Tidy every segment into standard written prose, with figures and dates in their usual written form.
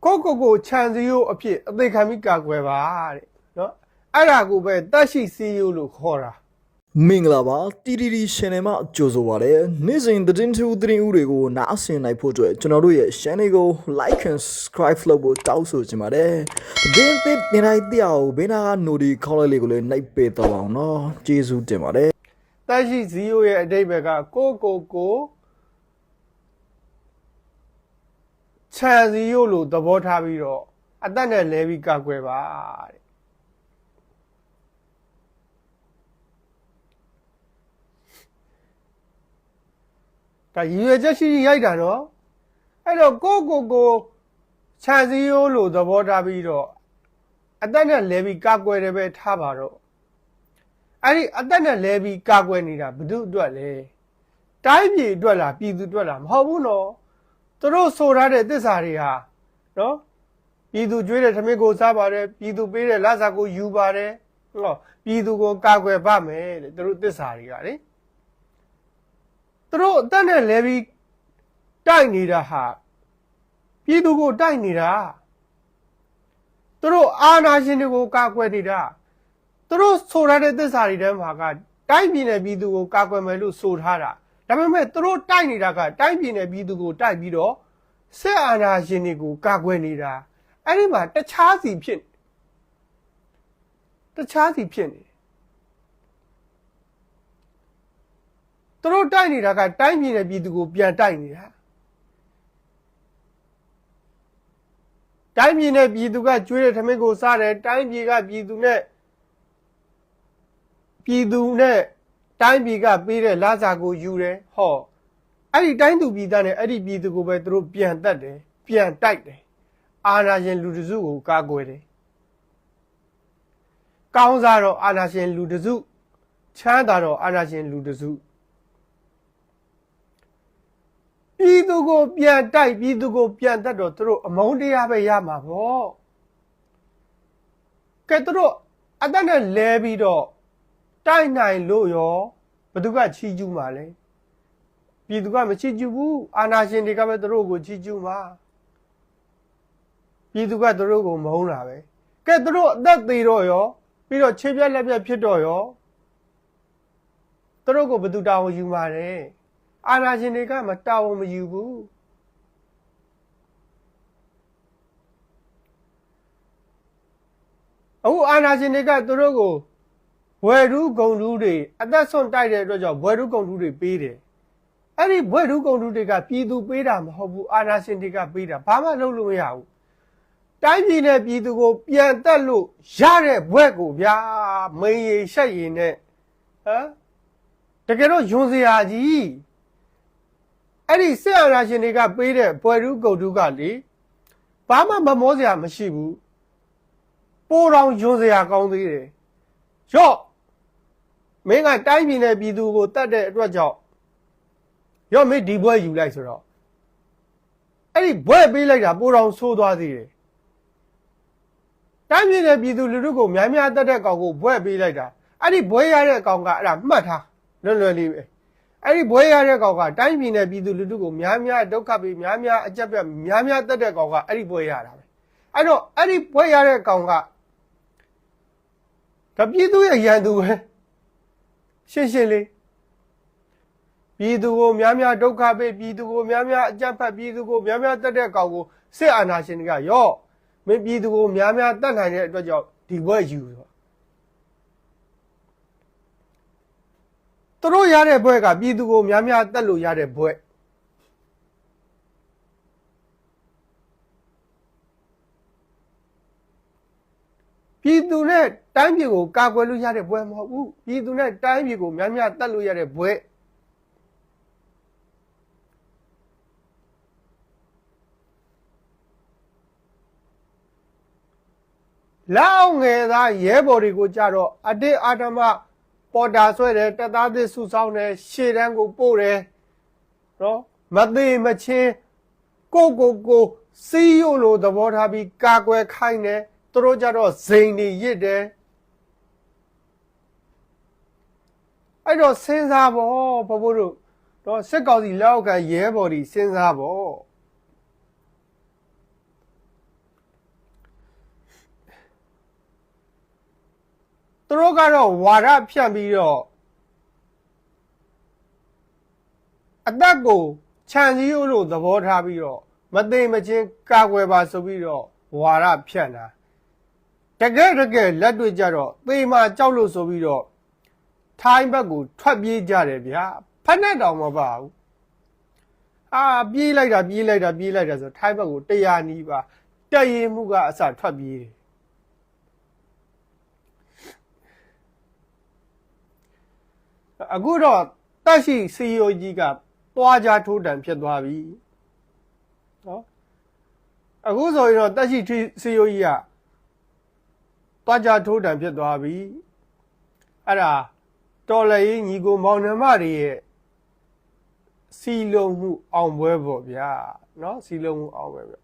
ကိုခြံစည်းရိုးအဖြစ်အသေးခံပြီးကာကွယ်ပါတဲ့နော်အဲ့ဒါကိုပဲတက်ရှိစည်းရိုးလို့ခေါ်တာမင်္ဂလာပါ TTD Channel မှာကြိုဆိုပါရစေနေ့စဉ်သတင်းထူးသတင်းဥတွေကိုနားဆင်နိုင်ဖို့အတွက်ကျွန်တော်တို့ရဲ့ channel ကို like and subscribe လုပ်ဖို့တောင်းဆိုချင်ပါတယ်သတင်းသစ်တင်လိုက်တဲ့အောင်ဘေးနာက notification ခေါင်းလေးကိုလည်းနှိုက်ပေးတော့အောင်နော်ကျေးဇူးတင်ပါတယ်တက်ရှိစည်းရိုးရဲ့အဓိပ္ပာယ်ကကိုခြံစည်းရိုးလို့သဘောထားပြီးတော့အသက်နဲ့လဲပြီးကာကွယ်ပါတဲ့ဒါရည်ရွယ်ချက်ရှိရိုက်တာနော်အဲ့တော့ကိုခြံစည်းရိုးလို့သဘောထားပြီးတော့အသက်နဲ့လဲပြီးကာကွယ်တယ်ပဲထားပါတော့အဲ့ဒီအသက်နဲ့လဲပြီးကာကွယ်နေတာဘု து အတွက်လဲတိုင်းပြည်အတွက်လားပြည်သူအတွက်လားမဟုတ်ဘူးနော်သူတို့ဆိုထားတဲ့သစ္စာတွေဟာနော်ပြည်သူကြွေးတဲ့ထမင်းကိုစားပါတယ်ပြည်သူပေးတဲ့လစာကိုယူပါတယ်ဟောပြည်သူကိုကာကွယ်ပါမယ်တဲ့သူတို့သစ္စာတွေကလေသူတို့အသက်နဲ့လဲပြီးတိုက်နေတာဟာပြည်သူကိုတိုက်နေတာသူတို့အာဏာရှင်တွေကိုကာကွယ်နေတာသူတို့ဆိုထားတဲ့သစ္စာတွေထဲမှာကတိုင်းပြည်နဲ့ပြည်သူကိုကာကွယ်မယ်လို့ဆိုထားတာဒါပေမဲ့သူတို့တိုက်နေတာကတိုင်းပြည်နဲ့ပြည်သူကိုတိုက်ပြီးတော့စစ်အာဏာရှင်တွေကိုကာကွယ်နေတာအဲ့ဒီမှာတခြားစီဖြစ်နေသူတို့တိုက်နေတာကတိုင်းပြည်နဲ့ပြည်သူကိုပြန်တိုက်နေတာတိုင်းပြည်နဲ့ပြည်သူကကျွေးတဲ့ထမင်းကိုစားတယ်တိုင်းပြည်ကပြည်သူနဲ့တိုင်းပြည်ကပေးတဲ့လစာကိုယူတယ်ဟောအဲ့ဒီတိုင်းသူပြည်သားနဲ့အဲ့ဒီပြည်သူကိုပဲသူတို့ပြန်တတ်တယ်ပြန်တိုက်တယ်အာဏာရှင်လူတစုကိုကာကွယ်တယ်ကောင်းစားတော့အာဏာရှင်လူတစုချမ်းသာတော့အာဏာရှင်လူတစုပြည်သူကိုပြန်တိုက်ပြည်သူကိုပြန်တတ်တော့သူတို့အမုန်းတရားပဲရမှာပေါ့ကဲသူတို့အသက်နဲ့လဲပြီးတော့တိုက်နိုင်လို့ရောဘသူကချီးကျူးမှာလဲပြည်သူကမချီးကျူးဘူးအာဏာရှင်တွေကပဲသူတို့ကိုချီးကျူးမှာပြည်သူကသူတို့ကိုမုန်းတာပဲကဲသူတို့အသက်သေးတော့ရောပြီးတော့ခြေပြက်လက်ပြက်ဖြစ်တော့ရောသူတို့ကိုဘသူတာဝန်ယူမှာလဲအာဏာရှင်တွေကမတာဝန်မယူဘူးအခုအာဏာရှင်တွေကသူတို့ကိုဘွယ်ထူးဂုံထူးတွေအသက်ဆွန့်တိုက်တဲ့အတွက်ကြောင့်ဘွယ်ထူးဂုံထူးတွေပေးတယ်အဲ့ဒီဘွယ်ထူးဂုံထူးတွေကပြည်သူပေးတာမဟုတ်ဘူးအာဏာရှင်တွေကပေးတာဘာမှလုပ်လို့မရဘူးတိုင်းပြည်နဲ့ပြည်သူကိုပြန်တက်လို့ရတဲ့ဘွက်ကိုဗျာမိန်ရီရှက်ရီနဲ့ဟမ်တကယ်တော့ယွန်စရာကြီးအဲ့ဒီစစ်အာဏာရှင်တွေကပေးတဲ့ဘွယ်ထူးဂုံထူးကလေဘာမှမမောစရာမရှိဘူးပိုးတော်ယွန်စရာကောင်းသေးတယ်ရော့မင်းကတိုင်းပြည်နဲ့ပြည်သူကိုတတ်တဲ့အတွက်ကြောင့်ရော့မင်းဒီဘွဲယူလိုက်ဆိုတော့အဲ့ဒီဘွဲပေးလိုက်တာပိုးတော်ဆိုးသွားသေးတယ်တိုင်းပြည်နဲ့ပြည်သူလူထုကိုများများတတ်တဲ့ကောင်ကိုဘွဲပေးလိုက်တာအဲ့ဒီဘွဲရတဲ့ကောင်ကအဲ့ဒါမှတ်ထားလွယ်လေးပဲအဲ့ဒီဘွဲရတဲ့ကောင်ကတိုင်းပြည်နဲ့ပြည်သူလူထုကိုများများဒုက္ခပေးများများအကြက်ပြတ်များများတတ်တဲ့ကောင်ကအဲ့ဒီဘွဲရတာပဲအဲ့တော့အဲ့ဒီဘွဲရတဲ့ကောင်ကဒါပြည်သူရဲ့ရန်သူပဲရှင်းလေးပြည်သူကိုများများဒုက္ခပေးပြည်သူကိုများများအကြမ်းဖက်ပြည်သူကိုများများတတ်တဲ့ကောင်ကိုစစ်အာဏာရှင်တွေကရော့မင်းပြည်သူကိုများများတတ်နိုင်တဲ့အတွက်ကြောင့်ဒီဘွဲယူဆိုသူတို့ရတဲ့ဘွဲကပြည်သူကိုများများတတ်လို့ရတဲ့ဘွဲပြည်သူနဲ့တိုင်းပြည်ကိုကာကွယ်လို့ရတဲ့ဘွဲမဟုတ်ဘူးပြည်သူနဲ့တိုင်းပြည်ကိုများများတတ်လို့ရတဲ့ဘွဲလောက်ငယ်သားရဲဘော်တွေကိုကြတော့အတိအာဓမ္မပေါ်တာဆွဲတယ်တပ်သားသစ်စုဆောင်းတယ်ရှေ့တန်းကိုပို့တယ်နော်မသေးမချင်းကိုစီးရိုးလိုသဘောထားပြီးကာကွယ်ခိုင်းတယ်သူတို့ကြတော့ဇိမ်တွေရစ်တယ်အဲ့တော့စဉ်းစားဖို့ဘဘတို့တော့စစ်ကောင်စီလက်အောက်ကရဲဘော်တွေစဉ်းစားဖို့ သူတို့ကတော့ဝါဒဖြန့်ပြီးတော့အသက်ကိုခြံစည်းရိုးလို့သဘောထားပြီးတော့မသိမချင်းကာကွယ်ပါဆိုပြီးတော့ဝါဒဖြန့်တာတကယ်လက်တွေ့ကြတော့သေမာကြောက်လို့ဆိုပြီးတော့ထိုင်းဘက်ကိုထွက်ပြေးကြတယ်ဗျာဖက်နဲ့တောင်မပါဘူးပြေးလိုက်တာဆိုထိုင်းဘက်ကို100နီးပါတက်ရင်မှုကအစထွက်ပြေးတယ်အခုတော့တက်ရှိစီယိုကြီးကသွားကြထိုးတံဖြစ်သွားပြီနော်အခုဆိုရင်တော့တက်ရှိစီယိုကြီးကသွားကြထိုးတံဖြစ်သွားပြီအဲ့ဒါတော်လည်းညီကိုမောင်နှမတွေရဲ့စီလုံးမှုအောင်ပွဲပေါ့ဗျာနော်စီလုံးမှုအောင်ပွဲဗျ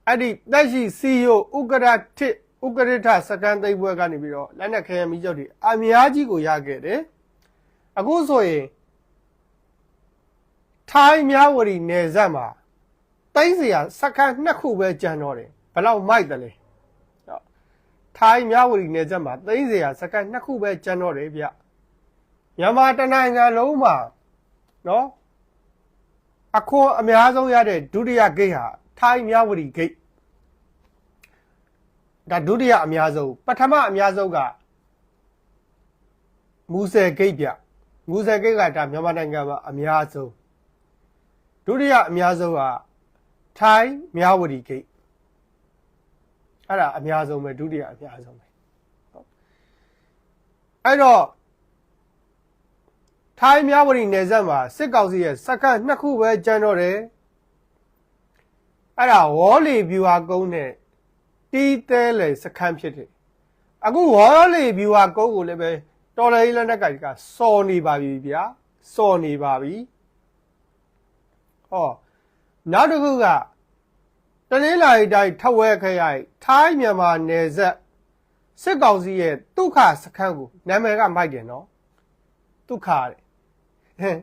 အဲ့ဒီတက်ရှိစီယိုဥက္ကဋ္ဌဥက္ကဋ္ဌစကန်သိပ်ပွဲကနေပြီးတော့လက်နက်ခဲယမ်းမိကျောက်တွေအများကြီးကိုရခဲ့တယ်အခုဆိုရင်ထိုင်းမြဝတီနယ်စပ်မှာသိန်းစရာစကန်2ခုပဲကျန်တော့တယ်ဘယ်လောက်မိုက်တယ်လဲထိုင်းမြဝတီနယ်စပ်မှာသိန်းစရာစကန်2ခုပဲကျန်တော့တယ်ဗျမြန်မာတနိုင်ငံလုံးမှာနော်အခွန်အများဆုံးရတဲ့ဒုတိယဂိတ်ဟာထိုင်းမြဝတီဂိတ်ဒါဒုတိယအများဆုံးပထမအများဆုံးကမူဆယ်ဂိတ်ဗျမူဆယ်ဂိတ်ကဒါမြန်မာနိုင်ငံမှာအများဆုံးဒုတိယအများဆုံးကထိုင်းမြဝတီဂိတ်အဲ့ဒါအများဆုံးပဲဒုတိယအများဆုံးပဲအဲ့တော့ထိုင်းမြဝတီနယ်စပ်မှာစစ်ကောင်စီရဲ့စခန်း2ခုပဲကျန်တော့တယ်အဲ့ဒါဝေါ်လီဗျူဟာကုန်းနဲ့တီးသဲလေစခန်းဖြစ်တယ်အခုဝေါ်လီဗျူဟာကုန်းကိုလည်းပဲတော်လည်းလက်နက်ကကြီးကစော်နေပါပြီဗျာစော်နေပါပြီဟောနောက်တစ်ခုကတနင်္လာရီတိုင်းထဝဲခရိုင်ထိုင်းမြန်မာနယ်စပ်စစ်ကောင်စီရဲ့ဒုက္ခစခန်းကိုနာမည်ကမိုက်တယ်နော်ဒုက္ခတဲ့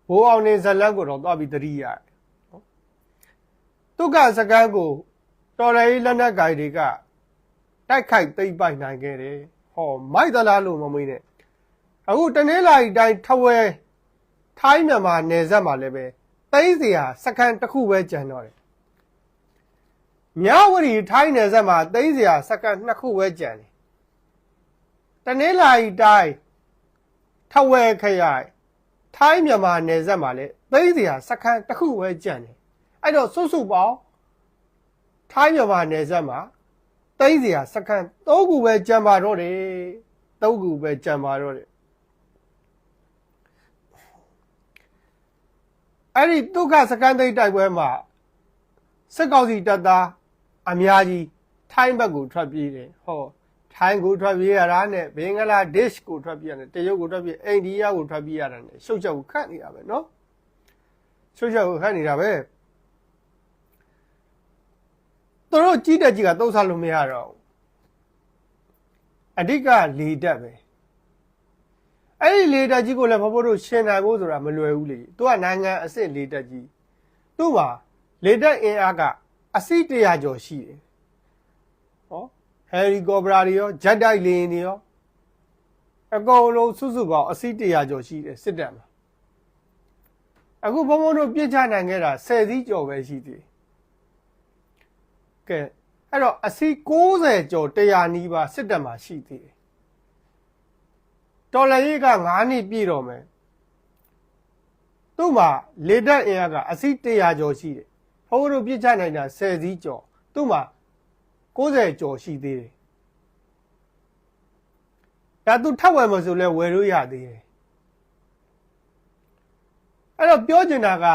ဘိုးအောင်နေဇလန်ကိုတော့သွားပြီးတတိရတယ်ဒုက္ခစခန်းကိုတော်လည်းလက်နက်ကိုင်တွေကတိုက်ခိုက်သိမ်းပိုက်နိုင်ခဲ့တယ်ဟောမိုက်သလားလို့မမေးနဲ့အခုတနင်္လာရီတိုင်းထဝဲထိုင်းမြန်မာနယ်စပ်မှာလည်းပဲသိန်းစရာစခန်းတစ်ခုပဲကျန်တော့တယ်မြဝတီထိုင်းနယ်စပ်မှာသိန်းစရာစခန်း2ခုပဲကျန်တယ်တနင်္လာရီတိုင်းထဝဲခရိုင်ထိုင်းမြန်မာနယ်စပ်မှာလည်းသိန်းစရာစခန်းတစ်ခုပဲကျန်တယ်အဲ့တော့စုစုပေါင်းထိုင်းမြန်မာနယ်စပ်မှာသိန်းစရာစခန်း3ခုပဲကျန်ပါတော့တယ်3ခုပဲကျန်ပါတော့တယ်အဲ့ဒီဒုက္ခစခန်းသိမ်းတိုက်ပွဲမှာစစ်ကောင်စီတပ်သားအများကြီးထိုင်းဘက်ကိုထွက်ပြေးတယ်ဟောထိုင်းကိုထွက်ပြေးရတာနဲ့ဘင်္ဂလားဒေ့ရှ်ကိုထွက်ပြေးရတယ်တရုတ်ကိုထွက်ပြေးအိန္ဒိယကိုထွက်ပြေးရတာနဲ့ရှုပ်ချက်ကိုခတ်နေတာပဲနော်ရှုပ်ချက်ကိုခတ်နေတာပဲသူတို့ကြီးတက်ကြီးကသုံးစားလို့မရတော့အဓိကလေတက်ပဲအဲ့ဒီလေတက်ကြီးကိုလည်းဘဘတို့ရှင်းနိုင်ဖို့ဆိုတာမလွယ်ဘူးလေသူကနိုင်ငံအစ်စ်လေတက်ကြီးသူ့မှာလေတက်အင်အားကအစီ100ကျော်ရှိတယ်ဟောဟယ်လီကော်ပတာတွေရောဂျက်တိုက်လေယာဉ်တွေရောအကုန်လုံးစုစုပေါင်းအစီ100ကျော်ရှိတယ်စစ်တပ်မှာအခုဘုံဘုံတို့ပြစ်ချနိုင်ခဲ့တာ10စီးကျော်ပဲရှိသေးတယ်ကဲအဲ့တော့အစီ90ကျော်100နီးပါးစစ်တပ်မှာရှိသေးတယ်တော်လည်းက9နှစ်ပြည့်တော့မယ်သူ့မှာလေတက်အင်အားကအစီ100ကျော်ရှိတယ်ဘုံဘုံတို့ပြစ်ချနိုင်တာ10စီးကျော်သူ့မှာ90ကျော်ရှိသေးတယ်ဒါသူထပ်ဝယ်မဆိုလဲဝယ်လို့ရသေးတယ်အဲ့တော့ပြောချင်တာက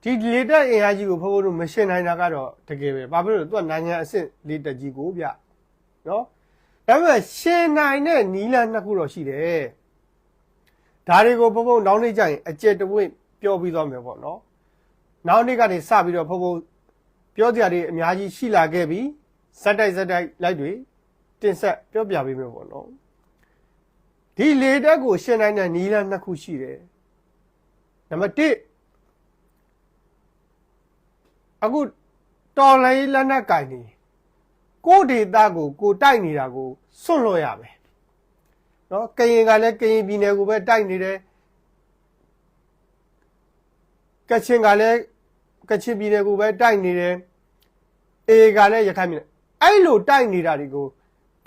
ဒီလေတက်အင်အားကြီးကိုဘုံဘုံတို့မရှင်းနိုင်တာကတော့တကယ်ပဲဘာဖြစ်လို့သူကနိုင်ငံအဆင့်လေတက်ကြီးကိုဗျနော်ဒါပေမဲ့ရှင်းနိုင်တဲ့နီလန်း2ခုတော့ရှိတယ်ဒါတွေကိုဘုံဘုံနောက်နေ့ကျရင်အကျက်တဝင့်ပြောပြီးသွားမယ်ပေါ့နော်နောက်နေ့ကနေစပြီးတော့ဘုံဘုံပြောစရာတွေအများကြီးရှိလာခဲ့ပြီဇက်တိုက်လိုက်တွေတင်ဆက်ပြောပြပေးမယ်ပေါ့နော်ဒီလေတက်ကိုရှင်းနိုင်တဲ့နီလန်း2ခုရှိတယ်နံပါတ်1အခုတော်လိုင်းလက်နက်ကင်နေ ကိုဒေတာကိုတိုက်နေတာကိုစွန့်လွှတ်ရမယ်နော်ကရင်ကလည်းကရင်ပြည်နယ်ကိုပဲတိုက်နေတယ်ကချင်ကလည်းကချင်ပြည်နယ်ကိုပဲတိုက်နေတယ်အေကလည်းရခိုင်ပြည်နယ်အဲ့လိုတိုက်နေတာတွေကို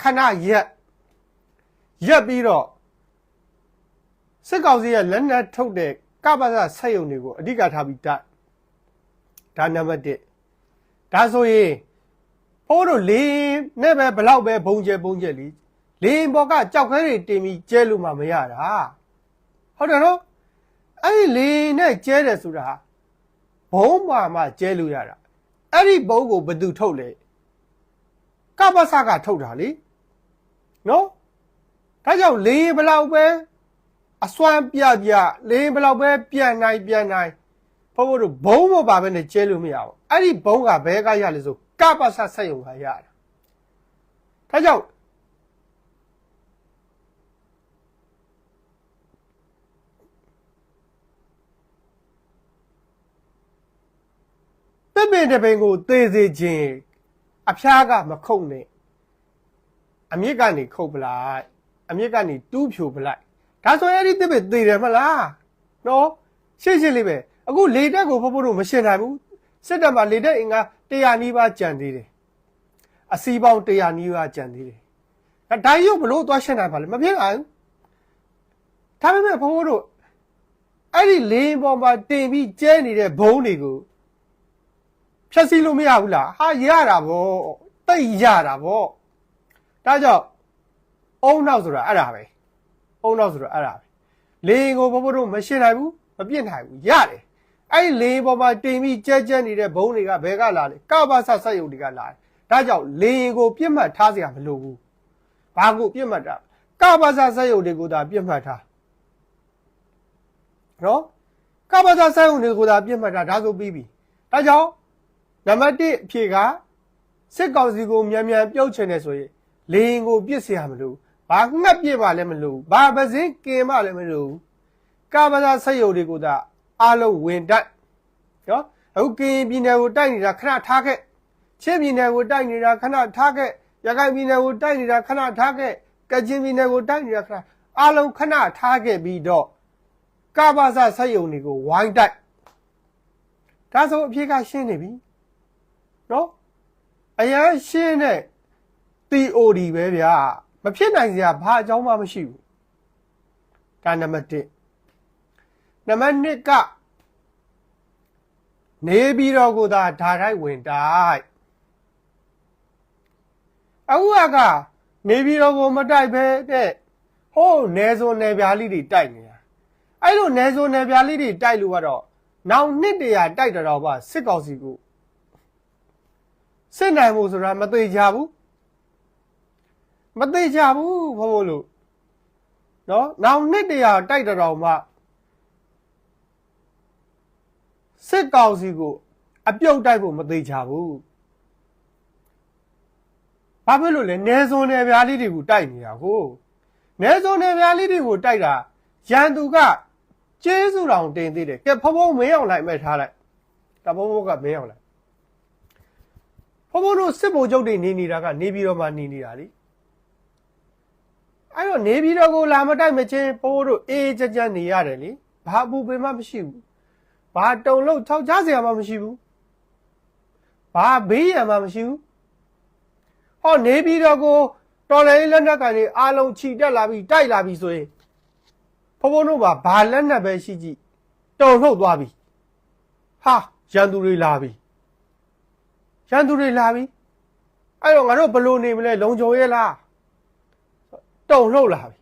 ခဏရက်ပြီးတော့စစ်ကောင်စီရဲ့လက်နက်ထုတ်တဲ့ကပ္ပစဆက်ယုံတွေကိုအဓိကထားပြီးတိုက်ဒါနံပါတ်1ဒါဆိုရင်ဟိုးတို့လေးနဲ့ပဲဘလောက်ပဲဘုံကျဲလီလေးဘောကကြောက်ခဲတွေတင်ပြီးကျဲလို့မှမရတာဟုတ်တယ်နော်အဲ့ဒီလေးနဲ့ကျဲတယ်ဆိုတာဘုံမှကျဲလို့ရတာအဲ့ဒီဘုံကိုဘယ်သူထုတ်လဲကပ္ပစကထုတ်တာလေနော်ဒါကြောင့်လေးဘလောက်ပဲအစွမ်းပြလေးဘလောက်ပဲပြန်နိုင်ဘို့တို့ဘုံမပါပဲနဲ့ကျဲလို့မရဘူးအဲ့ဒီဘုံကဘဲကရလဲဆိုကပ္ပစဆက်ယုံကရတာဒါကြောင့်ပင်တပင်ကိုသေစေခြင်းအဖျားကမခုတ်နဲ့အမြစ်ကနေခုတ်ပလိုက်အမြစ်ကနေတူးဖြိုပလိုက်ဒါဆိုရင်အဲ့ဒီပင်သေတယ်မလားနော်ရှင်းလေးပဲအခုလေတက်ကိုဖို့တို့မရှင်းနိုင်ဘူးစစ်တပ်မှာလေတက်အင်္ဂါ100နီးပါးကြံသေးတယ်အစီးပေါင်း100နီးပါးကြံသေးတယ်ဒါရုပ်ဘလို့သွားရှင်းနိုင်ပါလဲမဖြစ်နိုင်ဘူးဒါပေမဲ့ဖို့တို့အဲ့ဒီလေပေါ်မှာတင်ပြီးကျဲနေတဲ့ဘုံတွေကိုဖြတ်စည်းလို့မရဘူးလားဟာရတာဗောတိတ်ရတာဗောဒါကြောင့်အုံနောက်ဆိုတာအဲ့ဒါပဲလေကိုဘိုးတို့မရှင်းနိုင်ဘူးမပြစ်နိုင်ဘူးရတယ်အဲ့လေပေါ်မှာတင်ပြီးကြဲနေတဲ့ဘုံတွေကဘယ်ကလာလဲကပ္ပစဆက်ယုံတွေကလာတယ်ဒါကြောင့်လေကိုပြစ်မှတ်ထားစရာမလိုဘူးဘာကိုပြစ်မှတ်တာကပ္ပစဆက်ယုံတွေကိုသာပြစ်မှတ်ထားနော်ကပ္ပစဆက်ယုံတွေကိုသာပြစ်မှတ်ထားဒါဆိုပြီးပြီဒါကြောင့်နံပါတ်1အဖြေကစစ်ကောင်စီကိုမြန်ပြုတ်ချင်တယ်ဆိုရင်လေရင်ကိုပြစ်เสียမလို့ဘာငှက်ပြစ်ပါလည်းမလို့ဘာပစင်းကင်မလည်းမလို့ကပ္ပစဆက်ယုံတွေကိုသာအားလုံးဝင်တိုက်နော်အခုကရင်ပြည်နယ်ကိုတိုက်နေတာခဏထားခဲ့ချင်းပြည်နယ်ကိုတိုက်နေတာခဏထားခဲ့ရခိုင်ပြည်နယ်ကိုတိုက်နေတာခဏထားခဲ့ကချင်ပြည်နယ်ကိုတိုက်နေတာခဏအားလုံးခဏထားခဲ့ပြီးတော့ကပ္ပစဆက်ယုံတွေကိုဝိုင်းတိုက်ဒါဆိုအဖြေကရှင်းနေပြီနော်အရန်ရှင်းတဲ့ TOD ပဲဗျာမဖြစ်နိုင်စရာဘာအကြောင်းမှမရှိဘူးဒါနံပါတ်1နံပါတ်2ကနေပြီးတော့ကိုသာဓာတ်တိုက်ဝင်တိုက်အခုကနေပြီးတော့ကိုမတိုက်ပဲတဲ့ဟိုးနယ်စွန်နယ်ပြားလေးတွေတိုက်နေတာအဲ့လိုနယ်စွန်နယ်ပြားလေးတွေတိုက်လို့ကတော့နောက်နှစ်တရာတိုက်တော့ပါစစ်ကောင်စီကိုစစ်နိုင်မှုဆိုတာမသိကြဘူးဖို့လို့နော်နောက်နှစ်တရာတိုက်တော့မှစစ်ကောင်စီကိုအပြုတ်တိုက်ဖို့မသိကြဘူးဘာဖြစ်လို့လဲနယ်စွန်နယ်ပြားလေးတွေကိုတိုက်နေတာကိုနယ်စွန်နယ်ပြားလေးတွေကိုတိုက်တာရန်သူကကျေးဇူးတော်တင်သေးတယ်ကဲဖုံမင်းအောင်လိုက်မဲ့ထားလိုက်ဒါဖုံကမင်းအောင်လိုက်ဖုံတို့စစ်ဗိုလ်ချုပ်တွေနေနေတာကနေပြီးတော့မှနေနေတာလीအဲ့တော့နေပြီးတော့ကိုလာမတိုက်မချင်းဖုံတို့အေးကြကြနေရတယ်လीဘာအပူပင်မှမရှိဘူးဘာတုံလို့ထောက်ချစရာမှမရှိဘူးဘာဘေးရန်မှမရှိဘူးဟောနေပြီးတော့ကိုတော်လည်းလက်နက်ကန်တွေအားလုံးခြိတက်လာပြီးတိုက်လာပြီးဆိုရင်ဖုံတို့ဘာလက်နက်ပဲရှိကြည့်တုံလှုပ်သွားပြီဟာရန်သူတွေလာပြီအဲ့တော့ငါတို့ဘလို့နေမလဲလုံခြုံရဲ့လားတုံလှုပ်လာပြီ